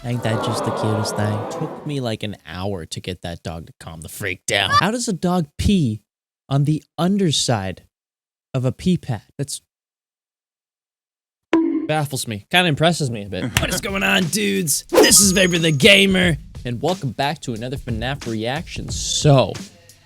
Ain't that just the cutest thing? Took me like an hour to get that dog to calm the freak down. How does a dog pee on the underside of a pee pad? That's baffles me. Kind of impresses me a bit. What is going on, dudes? This is VaporTheGamer, and welcome back to another FNaF reaction. So,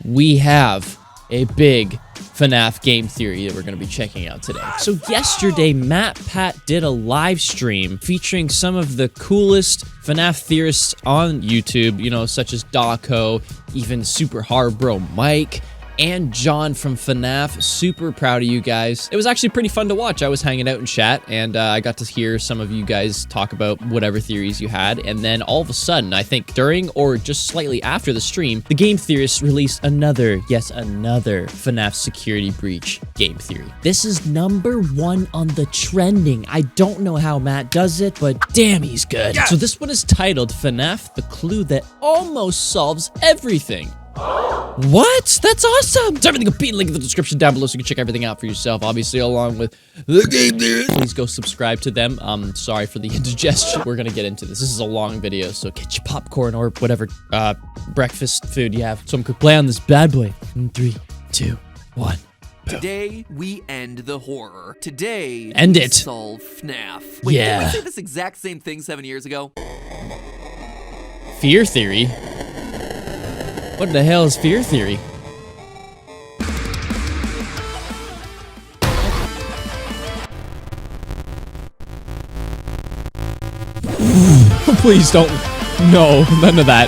we have a big FNaF game theory that we're going to be checking out today. So yesterday, MatPat did a live stream featuring some of the coolest FNaF theorists on YouTube, you know, such as Daco, even Super Hard Bro Mike, and John from FNaF. Super proud of you guys. It was actually pretty fun to watch. I was hanging out in chat, and I got to hear some of you guys talk about whatever theories you had, and then all of a sudden, I think during or just slightly after the stream, the Game Theorists released another, yes, another FNaF Security Breach game theory. This is #1 on the trending. I don't know how Matt does it, but damn, he's good. So this one is titled FNaF, the clue that almost solves everything. What? That's awesome! So everything will be linked in the description down below so you can check everything out for yourself, obviously, along with the Game Theorists. Please go subscribe to them. Sorry for the indigestion. We're gonna get into this. This is a long video, so get your popcorn or whatever breakfast food you have. So I'm gonna play on this bad boy. In 3, 2, 1. Today, we end the horror. Today, End we it. solve FNaF. Wait, Yeah. didn't we say this exact same thing 7 years ago? Fear theory? What the hell is fear theory? Please don't. No, none of that.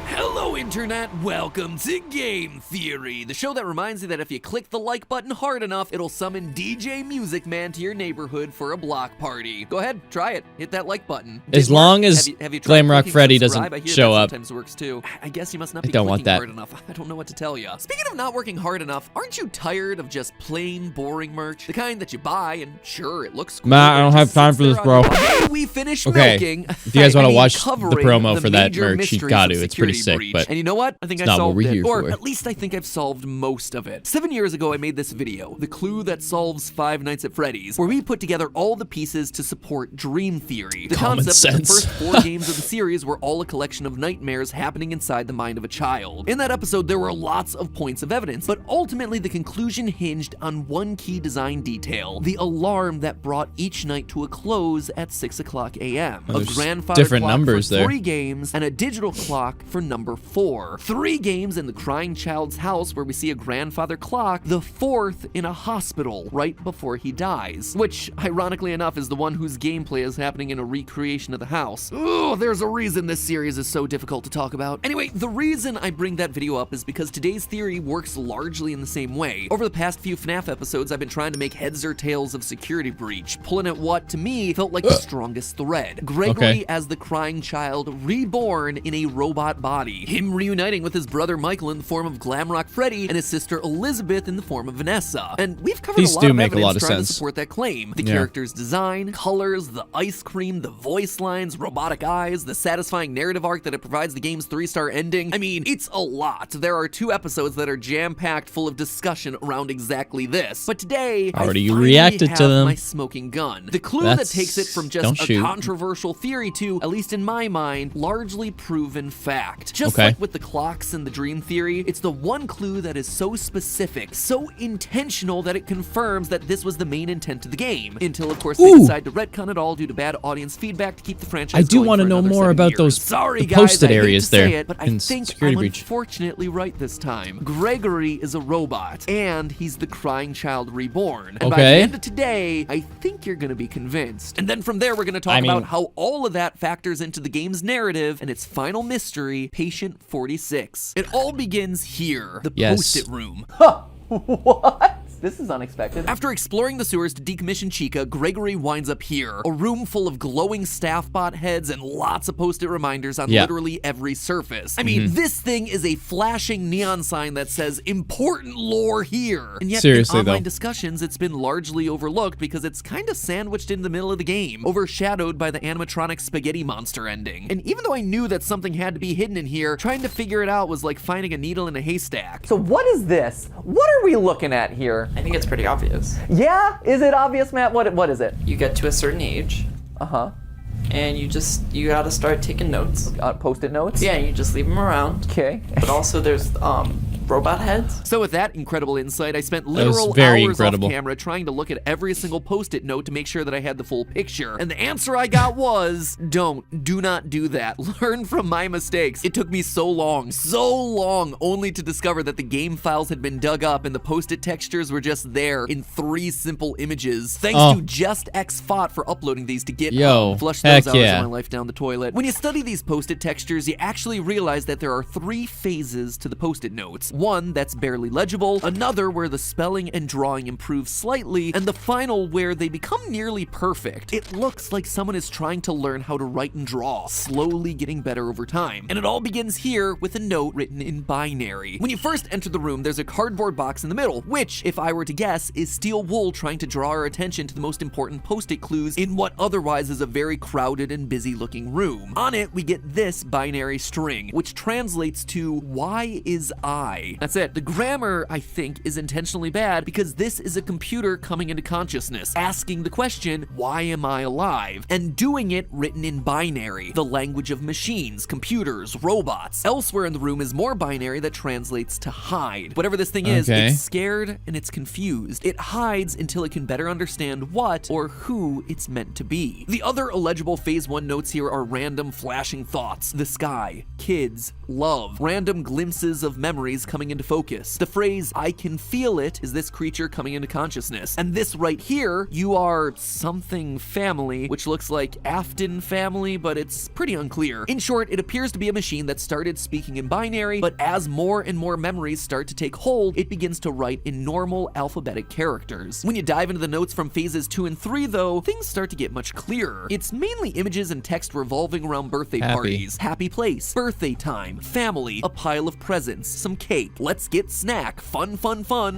Hello, Internet. Welcome to Game Theory, the show that reminds you that if you click the like button hard enough, it'll summon DJ Music Man to your neighborhood for a block party. Go ahead, try it. Hit that like button. As long as Glamrock Freddy doesn't show up. Sometimes works too. I guess you must not be don't want clicking that. hard enough. I don't know what to tell you. Speaking of not working hard enough, aren't you tired of just plain boring merch? The kind that you buy and sure, it looks cool. Matt, I don't have time for this, bro. We finished Okay, milking. if you guys want to watch the covering promo for that major merch, you mysteries got of to. It's pretty Security sick, Breach. but And you know what? I think I not what solved we're it. here Or for. at least I think I've solved most of it. 7 years ago, I made this video, The Clue That Solves Five Nights at Freddy's, where we put together all the pieces to support Dream Theory. The Common concept that the sense. first 4 games of the series were all a collection of nightmares happening inside the mind of a child. In that episode, there were lots of points of evidence, but ultimately the conclusion hinged on one key design detail, the alarm that brought each night to a close at 6:00 a.m. Oh, A there's grandfather different clock numbers for there. 3 games and a digital clock for number 4. 3 games in the crying child's house where we see a grandfather clock, the 4th in a hospital right before he dies, which ironically enough is the one whose gameplay is happening in a recreation of the house. Ooh, there's a reason this series is so difficult to talk about. Anyway, the reason I bring that video up is because today's theory works largely in the same way. Over the past few FNaF episodes, I've been trying to make heads or tails of Security Breach, pulling at what, to me, felt like the strongest thread. Gregory as the crying child reborn in a robot body. Him reuniting with his brother Michael in the form of Glamrock Freddy and his sister Elizabeth in the form of Vanessa. And we've covered These a lot do of make a evidence lot of trying sense. to support that claim. The Yeah. character's design, colors, the ice cream, the voice lines, robotic eyes, the satisfying narrative arc that it provides the game's 3-star ending. I mean, it's a lot. There are 2 episodes that are jam-packed full of discussion around exactly this. But today, Already I finally reacted to have them. my smoking gun. The clue That's- that takes it from don't just a shoot. controversial theory to, at least in my mind, largely proven fact. Just Okay. like with the clocks and the dream theory, it's the one clue that is so specific, so intentional that it confirms that this was the main intent of the game. Until, of course, they Ooh. decide to retcon it all due to bad audience feedback to keep the franchise I do going want to for know another more 7 about years. those Sorry, the guys, posted I hate areas to say there it, but I in think Security I'm Breach. unfortunately right this time. Gregory is a robot, and he's the crying child reborn. And by the Okay. end of today, I think you're gonna be convinced. And then from there, we're gonna talk I mean- about how all of that factors into the game's narrative and its final mystery, Patient 46. It all begins here, the Yes. post-it room. What? This is unexpected. After exploring the sewers to decommission Chica, Gregory winds up here, a room full of glowing staff bot heads and lots of post-it reminders on Yeah. literally every surface. I mean, this thing is a flashing neon sign that says, "Important lore here." And yet, Seriously, in online though. discussions, it's been largely overlooked because it's kind of sandwiched in the middle of the game, overshadowed by the animatronic spaghetti monster ending. And even though I knew that something had to be hidden in here, trying to figure it out was like finding a needle in a haystack. So what is this? What are we looking at here? I think it's pretty obvious. Yeah? Is it obvious, Matt? What is it? You get to a certain age, And you gotta start taking notes. Post-it notes? Yeah, you just leave them around. Okay. But also there's robot heads. So with that incredible insight, I spent was literal very hours incredible. off camera trying to look at every single post-it note to make sure that I had the full picture. And the answer I got was, do not do that. Learn from my mistakes. It took me so long, only to discover that the game files had been dug up and the post-it textures were just there in 3 simple images. Thanks to Just X Fought for uploading these to GitHub. Flush those hours of my life down the toilet. When you study these post-it textures, you actually realize that there are 3 phases to the post-it notes. One that's barely legible, another where the spelling and drawing improve slightly, and the final where they become nearly perfect. It looks like someone is trying to learn how to write and draw, slowly getting better over time. And it all begins here with a note written in binary. When you first enter the room, there's a cardboard box in the middle, which, if I were to guess, is Steel Wool trying to draw our attention to the most important post-it clues in what otherwise is a very crowded and busy looking room. On it, we get this binary string, which translates to, why is I? That's it. The grammar, I think, is intentionally bad because this is a computer coming into consciousness, asking the question, why am I alive? And doing it written in binary, the language of machines, computers, robots. Elsewhere in the room is more binary that translates to hide. Whatever this thing is, it's scared and it's confused. It hides until it can better understand what or who it's meant to be. The other illegible phase 1 notes here are random flashing thoughts, the sky, kids, love, random glimpses of memories coming into focus. The phrase, I can feel it, is this creature coming into consciousness. And this right here, you are something family, which looks like Afton family, but it's pretty unclear. In short, it appears to be a machine that started speaking in binary, but as more and more memories start to take hold, it begins to write in normal alphabetic characters. When you dive into the notes from phases 2 and 3, though, things start to get much clearer. It's mainly images and text revolving around birthday parties, happy place, birthday time, family, a pile of presents, some cake, let's get snack, fun,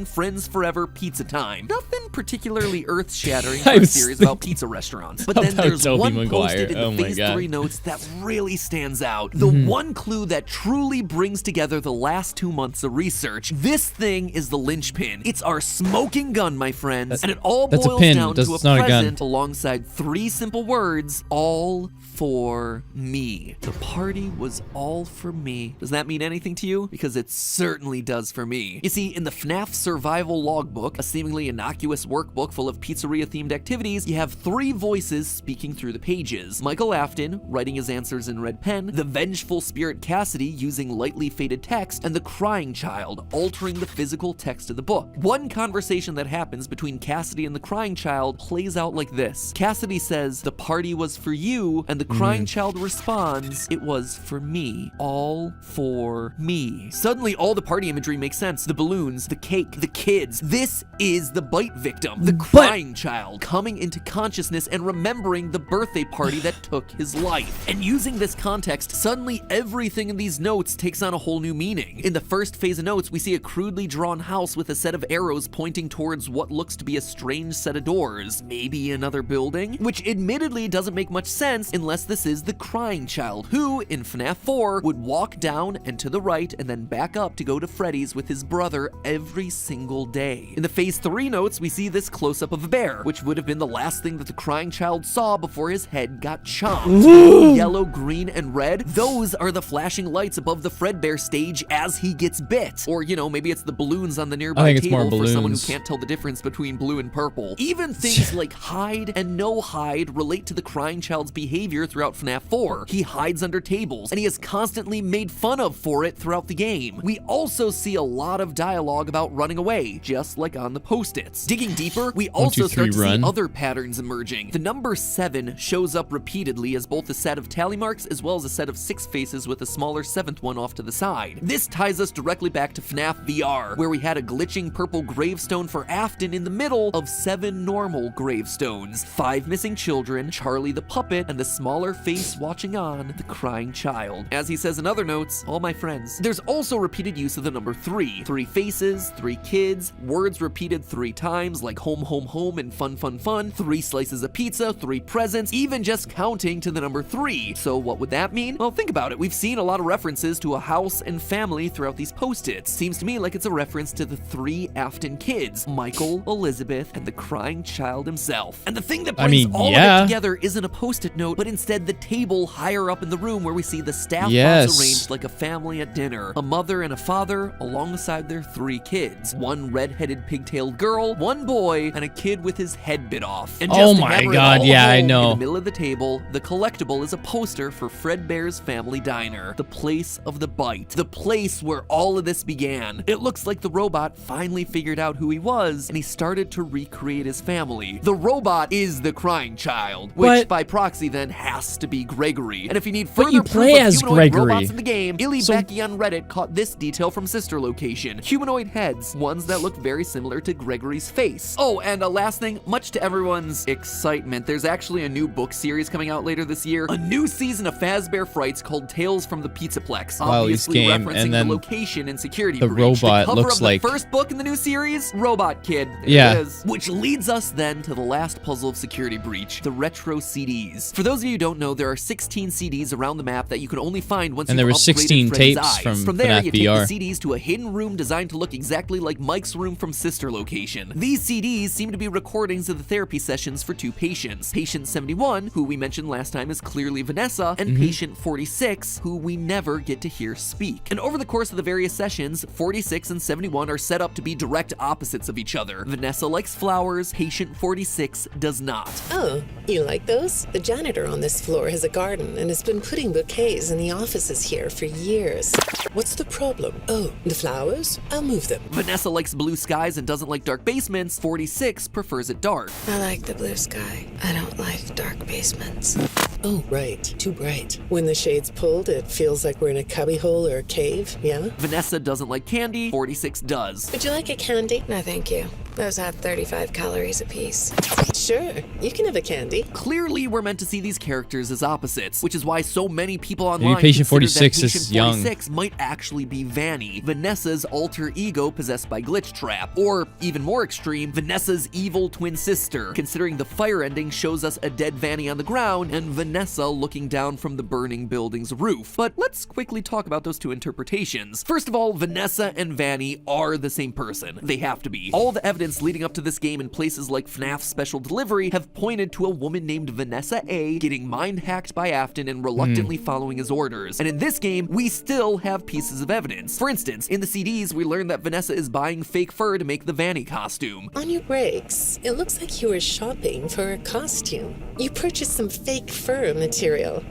friends forever, pizza time. Nothing particularly earth-shattering for a series about pizza restaurants. But then there's one post-it in the phase 3 notes that really stands out. The one clue that truly brings together the last 2 months of research. This thing is the linchpin. It's our smoking gun, my friends. And it all boils down to a present alongside 3 simple words, all for me. The party was all for me. Does that mean anything to you? Because it certainly does for me. You see, in the FNaF Survival Logbook, a seemingly innocuous workbook full of pizzeria-themed activities, you have 3 voices speaking through the pages. Michael Afton, writing his answers in red pen, the vengeful spirit Cassidy, using lightly faded text, and the crying child, altering the physical text of the book. One conversation that happens between Cassidy and the crying child plays out like this. Cassidy says, the party was for you, and the crying child responds, it was for me. All for me. Suddenly, all the party imagery makes sense. The balloons, the cake, the kids. This is the bite victim, the crying child, coming into consciousness and remembering the birthday party that took his life. And using this context, suddenly everything in these notes takes on a whole new meaning. In the first phase of notes, we see a crudely drawn house with a set of arrows pointing towards what looks to be a strange set of doors. Maybe another building? Which admittedly doesn't make much sense unless this is the crying child, who, in FNaF 4, would walk down and to the right and then back up to go to Freddy's with his brother every single day. In the phase 3 notes, we see this close-up of a bear, which would have been the last thing that the crying child saw before his head got chomped. Yellow, green, and red, those are the flashing lights above the Fredbear stage as he gets bit. Or, you know, maybe it's the balloons on the nearby table for someone who can't tell the difference between blue and purple. Even things like hide and no hide relate to the crying child's behavior throughout FNaF 4. He hides under tables, and he is constantly made fun of for it throughout the game. We also see a lot of dialogue about running away, just like on the post-its. Digging deeper, we also start to see other patterns emerging. The number 7 shows up repeatedly as both a set of tally marks as well as a set of 6 faces with a smaller 7th one off to the side. This ties us directly back to FNaF VR, where we had a glitching purple gravestone for Afton in the middle of 7 normal gravestones. 5 missing children, Charlie the puppet, and the smaller face watching on, the crying child. As he says in other notes, all my friends. There's also repeated use use of the number 3. 3 faces, 3 kids, words repeated 3 times like home, home, home, and fun, fun, fun, 3 slices of pizza, 3 presents, even just counting to the number 3. So what would that mean? Well, think about it. We've seen a lot of references to a house and family throughout these post-its. Seems to me like it's a reference to the 3 Afton kids, Michael, Elizabeth, and the crying child himself. And the thing that brings all of it together isn't a post-it note, but instead the table higher up in the room where we see the staff box arranged like a family at dinner. A mother and a father alongside their 3 kids. 1 red-headed pigtailed girl, 1 boy, and a kid with his head bit off. And just oh my god, yeah, I know. In the middle of the table, the collectible is a poster for Fredbear's Family Diner, the place of the bite, the place where all of this began. It looks like the robot finally figured out who he was, and he started to recreate his family. The robot is the crying child, which by proxy then has to be Gregory. And if you need further proof of humanoid robots in the game, Becky on Reddit caught this detail from Sister Location. Humanoid heads, ones that look very similar to Gregory's face. Oh, and a last thing, much to everyone's excitement, there's actually a new book series coming out later this year. A new season of Fazbear Frights called Tales from the Pizzaplex. Obviously referencing the location and security breach. The robot looks like the first book in the new series, Robot Kid. There it is. Which leads us then to the last puzzle of Security Breach, the retro CDs. For those of you who don't know, there are 16 CDs around the map that you can only find once you've upgraded 16 Freddy's tapes eyes. From there, you take the CDs to a hidden room designed to look exactly like Mike's room from Sister Location. These CDs seem to be recordings of the therapy sessions for 2 patients. Patient 71, who we mentioned last time is clearly Vanessa, and patient 46, who we never get to hear speak. And over the course of the various sessions, 46 and 71 are set up to be direct opposites of each other. Vanessa likes flowers, patient 46 does not. Oh, you like those? The janitor on this floor has a garden and has been putting bouquets in the offices here for years. What's the problem? Oh, the flowers? I'll move them. Vanessa likes blue skies and doesn't like dark basements. 46 prefers it dark. I like the blue sky. I don't like dark basements. Oh, right. Too bright. When the shade's pulled, it feels like we're in a cubbyhole or a cave, yeah? Vanessa doesn't like candy. 46 does. Would you like a candy? No, thank you. Those have 35 calories apiece. Sure, you can have a candy. Clearly, we're meant to see these characters as opposites, which is why so many people online patient consider 46 that patient is young. 46 might actually be Vanny, Vanessa's alter ego possessed by Glitch Trap, or even more extreme, Vanessa's evil twin sister, considering the fire ending shows us a dead Vanny on the ground and Vanessa looking down from the burning building's roof. But let's quickly talk about those 2 interpretations. First of all, Vanessa and Vanny are the same person. They have to be. All the evidence leading up to this game in places like FNaF Special Delivery have pointed to a woman named Vanessa A getting mind hacked by Afton and reluctantly following his orders. And in this game, we still have pieces of evidence. For instance, in the CDs, we learn that Vanessa is buying fake fur to make the Vanny costume. On your breaks, it looks like you were shopping for a costume. You purchased some fake fur material.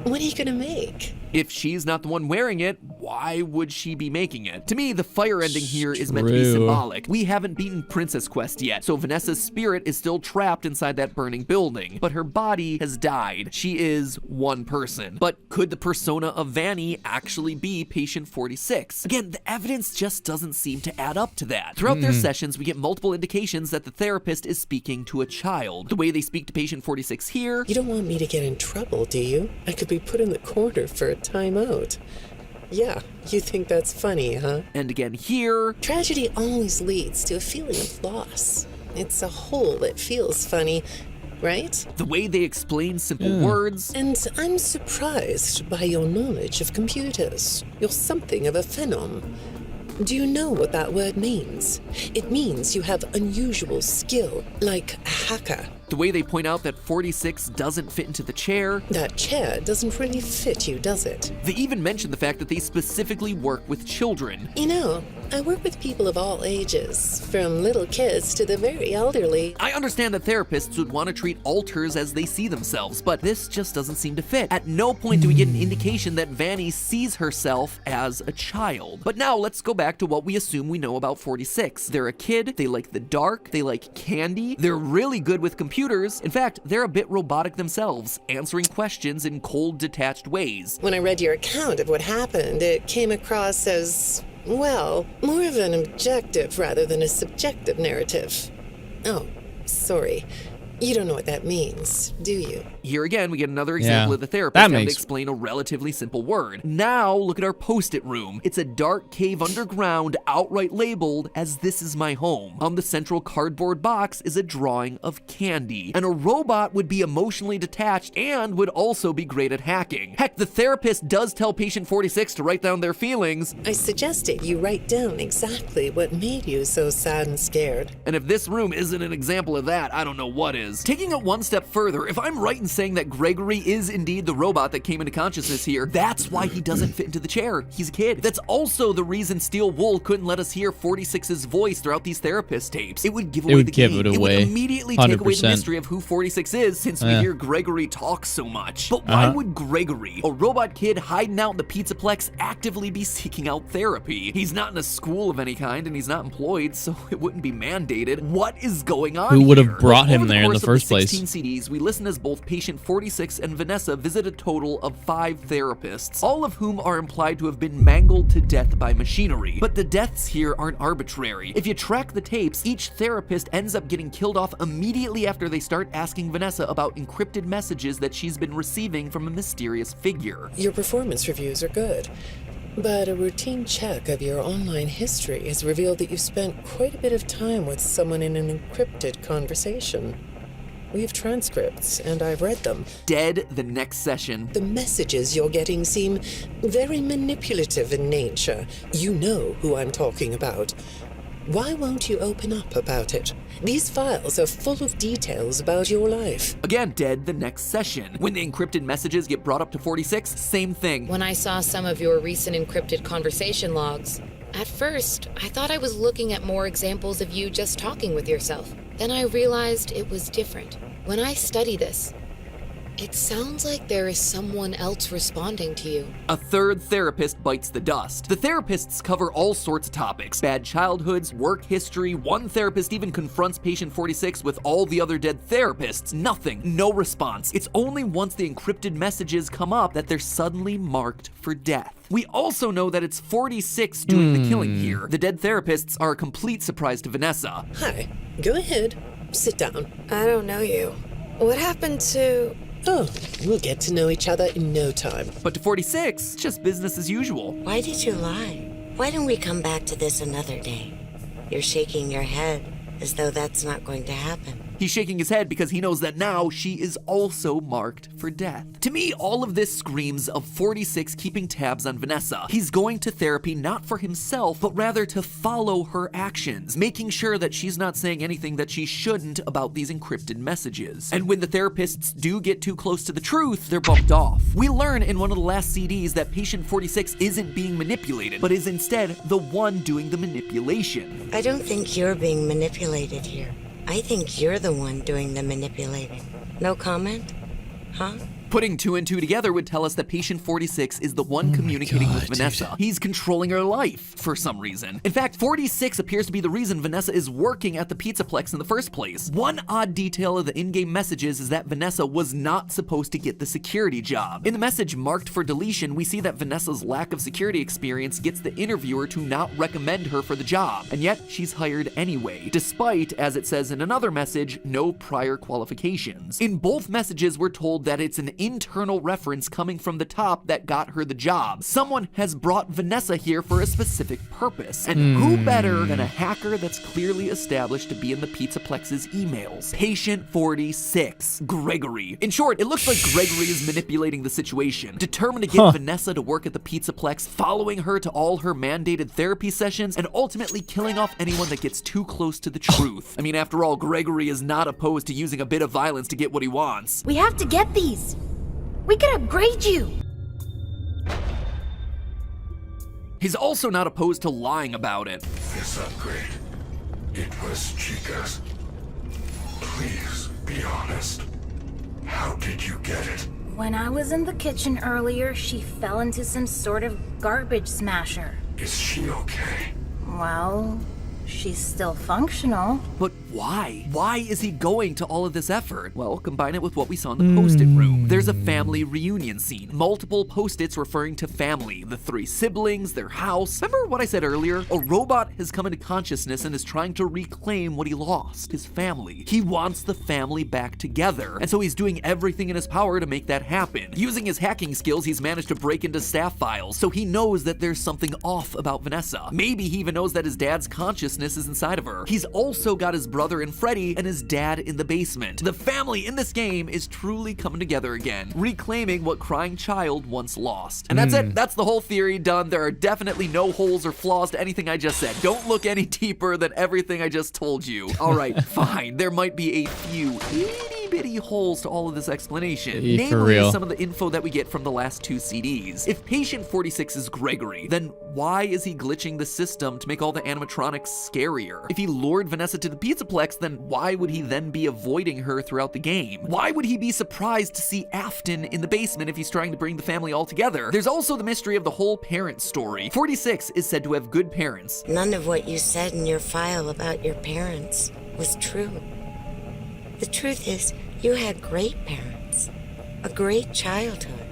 What are you gonna make? If she's not the one wearing it, why would she be making it? To me, the fire ending here is meant to be symbolic. We haven't beaten Princess Quest yet, so Vanessa's spirit is still trapped inside that burning building, but her body has died. She is one person. But could the persona of Vanny actually be patient 46? Again, the evidence just doesn't seem to add up to that. Throughout their sessions, we get multiple indications that the therapist is speaking to a child. The way they speak to patient 46 here... You don't want me to get in trouble, do you? I could be put in the corner for a time out. Yeah, you think that's funny, huh? And again here... Tragedy always leads to a feeling of loss. It's a hole that feels funny, right? The way they explain simple words... And I'm surprised by your knowledge of computers. You're something of a phenom. Do you know what that word means? It means you have unusual skill, like a hacker. The way they point out that 46 doesn't fit into the chair. That chair doesn't really fit you, does it? They even mention the fact that they specifically work with children. You know, I work with people of all ages, from little kids to the very elderly. I understand that therapists would want to treat alters as they see themselves, but this just doesn't seem to fit. At no point do we get an indication that Vanny sees herself as a child. But now let's go back to what we assume we know about 46. They're a kid, they like the dark, they like candy, they're really good with computers. In fact, they're a bit robotic themselves, answering questions in cold, detached ways. When I read your account of what happened, it came across as, well, more of an objective rather than a subjective narrative. Oh, sorry. You don't know what that means, do you? Here again, we get another example Yeah, of the therapist that having to makes- explain a relatively simple word. Now, look at our post-it room. It's a dark cave underground, outright labeled as "This is my home." On the central cardboard box is a drawing of candy. And a robot would be emotionally detached and would also be great at hacking. Heck, the therapist does tell patient 46 to write down their feelings. I suggested you write down exactly what made you so sad and scared. And if this room isn't an example of that, I don't know what is. Taking it one step further, if I'm right in saying that Gregory is indeed the robot that came into consciousness here, that's why he doesn't fit into the chair. He's a kid. That's also the reason Steel Wool couldn't let us hear 46's voice throughout these therapist tapes. It would give away the game. It would immediately take away the 100%. mystery of who 46 is, since we hear Gregory talk so much. But why would Gregory, a robot kid hiding out in the Pizzaplex, actively be seeking out therapy? He's not in a school of any kind, and he's not employed, so it wouldn't be mandated. What is going on Who would have here? brought him Over the there in course the of first place? 16 CDs, we listen as both patient 46 and Vanessa visit a total of 5 therapists, all of whom are implied to have been mangled to death by machinery. But the deaths here aren't arbitrary. If you track the tapes, each therapist ends up getting killed off immediately after they start asking Vanessa about encrypted messages that she's been receiving from a mysterious figure. Your performance reviews are good, but a routine check of your online history has revealed that you've spent quite a bit of time with someone in an encrypted conversation. We have transcripts, and I've read them. Dead the next session. The messages you're getting seem very manipulative in nature. You know who I'm talking about. Why won't you open up about it? These files are full of details about your life. Again, dead the next session. When the encrypted messages get brought up to 46, same thing. When I saw some of your recent encrypted conversation logs, at first, I thought I was looking at more examples of you just talking with yourself. Then I realized it was different. When I study this, it sounds like there is someone else responding to you. A third therapist bites the dust. The therapists cover all sorts of topics: bad childhoods, work history. One therapist even confronts patient 46 with all the other dead therapists. Nothing, no response. It's only once the encrypted messages come up that they're suddenly marked for death. We also know that it's 46 doing the killing here. The dead therapists are a complete surprise to Vanessa. Hi, go ahead. Sit down. I don't know you. What happened to... Oh, we'll get to know each other in no time. But to 46, it's just business as usual. Why did you lie? Why don't we come back to this another day? You're shaking your head as though that's not going to happen. He's shaking his head because he knows that now she is also marked for death. To me, all of this screams of 46 keeping tabs on Vanessa. He's going to therapy not for himself, but rather to follow her actions, making sure that she's not saying anything that she shouldn't about these encrypted messages. And when the therapists do get too close to the truth, they're bumped off. We learn in one of the last CDs that patient 46 isn't being manipulated, but is instead the one doing the manipulation. I don't think you're being manipulated here. I think you're the one doing the manipulating. No comment? Huh? Putting 2 and 2 together would tell us that patient 46 is the one communicating with Vanessa. He's controlling her life for some reason. In fact, 46 appears to be the reason Vanessa is working at the Pizzaplex in the first place. One odd detail of the in-game messages is that Vanessa was not supposed to get the security job. In the message marked for deletion, we see that Vanessa's lack of security experience gets the interviewer to not recommend her for the job, and yet she's hired anyway, despite, as it says in another message, no prior qualifications. In both messages, we're told that it's an internal reference coming from the top that got her the job. Someone has brought Vanessa here for a specific purpose. And who better than a hacker that's clearly established to be in the Pizzaplex's emails? Patient 46, Gregory. In short, it looks like Gregory is manipulating the situation, determined to get Vanessa to work at the Pizzaplex, following her to all her mandated therapy sessions, and ultimately killing off anyone that gets too close to the truth. I mean, after all, Gregory is not opposed to using a bit of violence to get what he wants. We have to get these. We can upgrade you. He's also not opposed to lying about it. This upgrade, it was Chica's. Please be honest. How did you get it? When I was in the kitchen earlier, she fell into some sort of garbage smasher. Is she okay? Well, she's still functional. But why? Why is he going to all of this effort? Well, combine it with what we saw in the post-it room. There's a family reunion scene. Multiple post-its referring to family, the 3 siblings, their house. Remember what I said earlier? A robot has come into consciousness and is trying to reclaim what he lost, his family. He wants the family back together, and so he's doing everything in his power to make that happen. Using his hacking skills, he's managed to break into staff files, so he knows that there's something off about Vanessa. Maybe he even knows that his dad's consciousness is inside of her. He's also got his brother and Freddy and his dad in the basement. The family in this game is truly coming together again, reclaiming what Crying Child once lost. And that's it. That's the whole theory done. There are definitely no holes or flaws to anything I just said. Don't look any deeper than everything I just told you. All right, fine. There might be a few itty-bitty holes to all of this explanation. Namely, some of the info that we get from the last 2 CDs. If Patient 46 is Gregory, then why is he glitching the system to make all the animatronics scarier? If he lured Vanessa to the Pizzaplex, then why would he then be avoiding her throughout the game? Why would he be surprised to see Afton in the basement if he's trying to bring the family all together? There's also the mystery of the whole parent story. 46 is said to have good parents. None of what you said in your file about your parents was true. The truth is, you had great parents, a great childhood.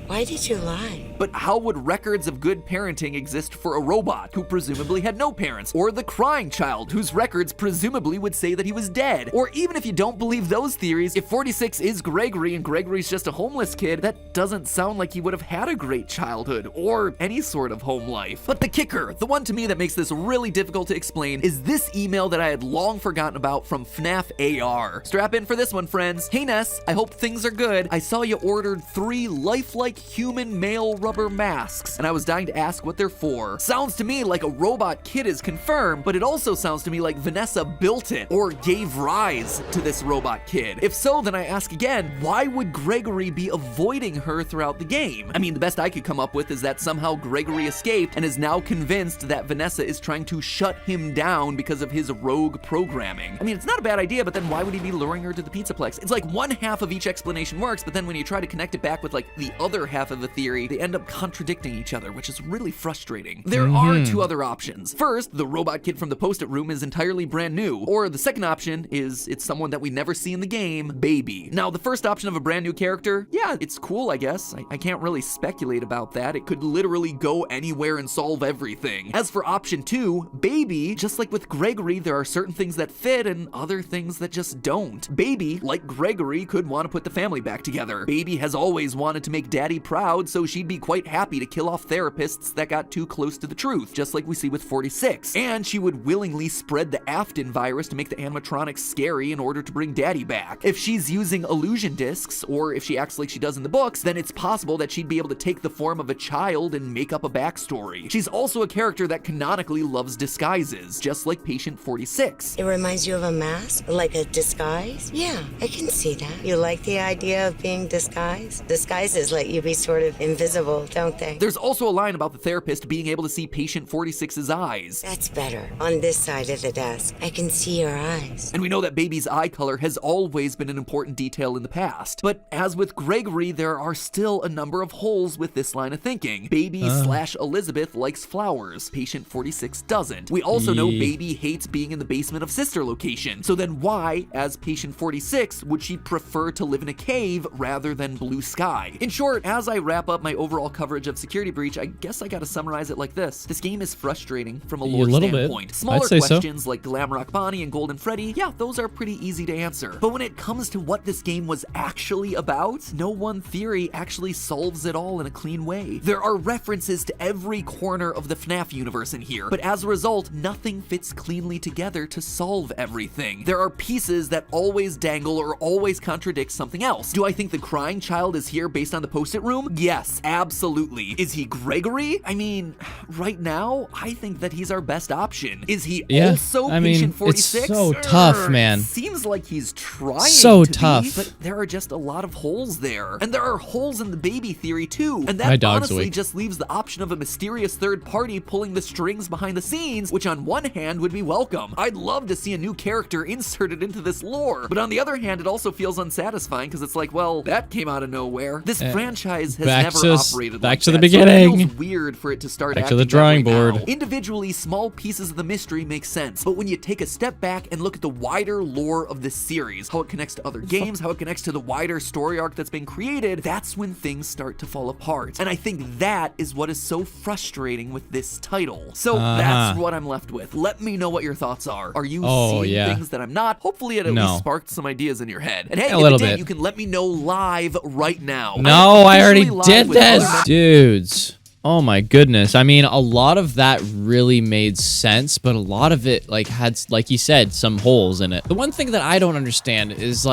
Why did you lie? But how would records of good parenting exist for a robot who presumably had no parents? Or the Crying Child, whose records presumably would say that he was dead? Or even if you don't believe those theories, if 46 is Gregory and Gregory's just a homeless kid, that doesn't sound like he would have had a great childhood or any sort of home life. But the kicker, the one to me that makes this really difficult to explain, is this email that I had long forgotten about from FNaF AR. Strap in for this one, friends. Hey Ness, I hope things are good. I saw you ordered 3 lifelike human male rubber masks, and I was dying to ask what they're for. Sounds to me like a robot kid is confirmed, but it also sounds to me like Vanessa built it or gave rise to this robot kid. If so, then I ask again, why would Gregory be avoiding her throughout the game? I mean, the best I could come up with is that somehow Gregory escaped and is now convinced that Vanessa is trying to shut him down because of his rogue programming. I mean, it's not a bad idea, but then why would he be luring her to the Pizzaplex? It's like one half of each explanation works, but then when you try to connect it back with like the other half of the theory, they end up contradicting each other, which is really frustrating. There are 2 other options. First, the robot kid from the post-it room is entirely brand new, or the second option is it's someone that we never see in the game, Baby. Now, the first option of a brand new character, yeah, it's cool, I guess. I can't really speculate about that. It could literally go anywhere and solve everything. As for option 2, Baby, just like with Gregory, there are certain things that fit and other things that just don't. Baby, like Gregory, could want to put the family back together. Baby has always wanted to make Daddy proud, so she'd be quite happy to kill off therapists that got too close to the truth, just like we see with 46. And she would willingly spread the Afton virus to make the animatronics scary in order to bring Daddy back. If she's using illusion discs, or if she acts like she does in the books, then it's possible that she'd be able to take the form of a child and make up a backstory. She's also a character that canonically loves disguises, just like Patient 46. It reminds you of a mask? Like a disguise? Yeah, I can see that. You like the idea of being disguised? Disguises let you be sort of invisible, don't they? There's also a line about the therapist being able to see Patient 46's eyes. That's better. On this side of the desk, I can see your eyes. And we know that Baby's eye color has always been an important detail in the past. But as with Gregory, there are still a number of holes with this line of thinking. Baby/Elizabeth likes flowers. Patient 46 doesn't. We also know Baby hates being in the basement of Sister Location. So then why, as Patient 46, would she prefer to live in a cave rather than blue sky? In short, as I wrap up my overall coverage of Security Breach, I guess I gotta summarize it like this. This game is frustrating from a lore standpoint. Smaller questions like Glamrock Bonnie and Golden Freddy, yeah, those are pretty easy to answer. But when it comes to what this game was actually about, no one theory actually solves it all in a clean way. There are references to every corner of the FNaF universe in here, but as a result, nothing fits cleanly together to solve everything. There are pieces that always dangle or always contradict something else. Do I think the Crying Child is here based on the post-it room? Yes, absolutely. Is he Gregory? I mean, right now, I think that he's our best option. Is he also Patient 46? It's so tough, man. Seems like he's trying to tough. be, but there are just a lot of holes there. And there are holes in the Baby theory too. And that honestly just leaves the option of a mysterious third party pulling the strings behind the scenes, which on one hand would be welcome. I'd love to see a new character inserted into this lore. But on the other hand, it also feels unsatisfying because it's like, well, that came out of nowhere. This franchise franchise has Back never to- operated back like to the that, so it beginning. feels weird for it to start Back to the acting that way drawing now. board. Individually, small pieces of the mystery make sense, but when you take a step back and look at the wider lore of this series, how it connects to other games, how it connects to the wider story arc that's been created, that's when things start to fall apart. And I think that is what is so frustrating with this title. So that's what I'm left with. Let me know what your thoughts are. Are you seeing things that I'm not? Hopefully it at least sparked some ideas in your head. And hey, if it did, you can let me know live right now. No, I already did this. Dudes. Oh my goodness. I mean, a lot of that really made sense, but a lot of it had, like you said, some holes in it. The one thing that I don't understand is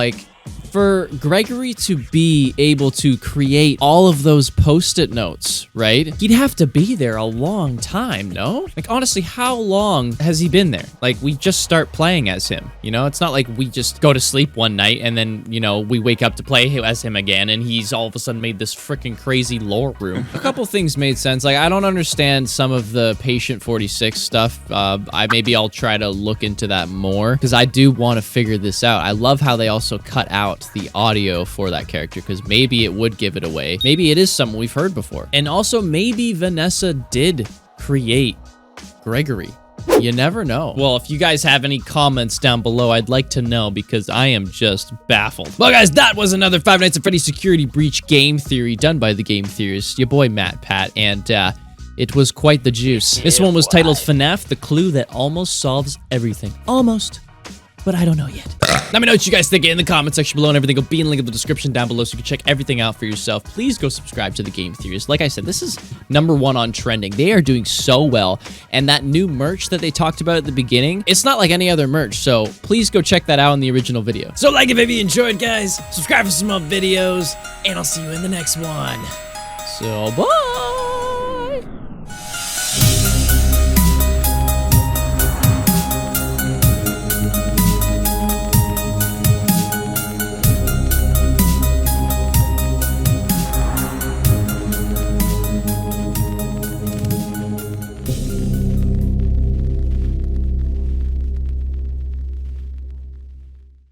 for Gregory to be able to create all of those post-it notes, right? He'd have to be there a long time, no? Honestly, how long has he been there? We just start playing as him, you know? It's not like we just go to sleep one night and then, you know, we wake up to play as him again and he's all of a sudden made this freaking crazy lore room. A couple things made sense. I don't understand some of the Patient 46 stuff. Maybe I'll try to look into that more because I do want to figure this out. I love how they also cut out the audio for that character because maybe it would give it away. Maybe it is something we've heard before. And also maybe Vanessa did create Gregory. You never know. Well, if you guys have any comments down below, I'd like to know because I am just baffled. Well, guys, that was another Five Nights at Freddy's Security Breach game theory done by the Game Theorists, your boy Matt Pat, and it was quite the juice. This one was titled FNaF, the clue that almost solves everything. Almost. But I don't know yet. Let me know what you guys think in the comment section below, and everything will be in the link in the description down below so you can check everything out for yourself. Please go subscribe to the Game Theorists. Like I said, this is #1 on trending. They are doing so well, and that new merch that they talked about at the beginning, it's not like any other merch, so please go check that out in the original video. So like it if you enjoyed, guys. Subscribe for some more videos, and I'll see you in the next one. So bye!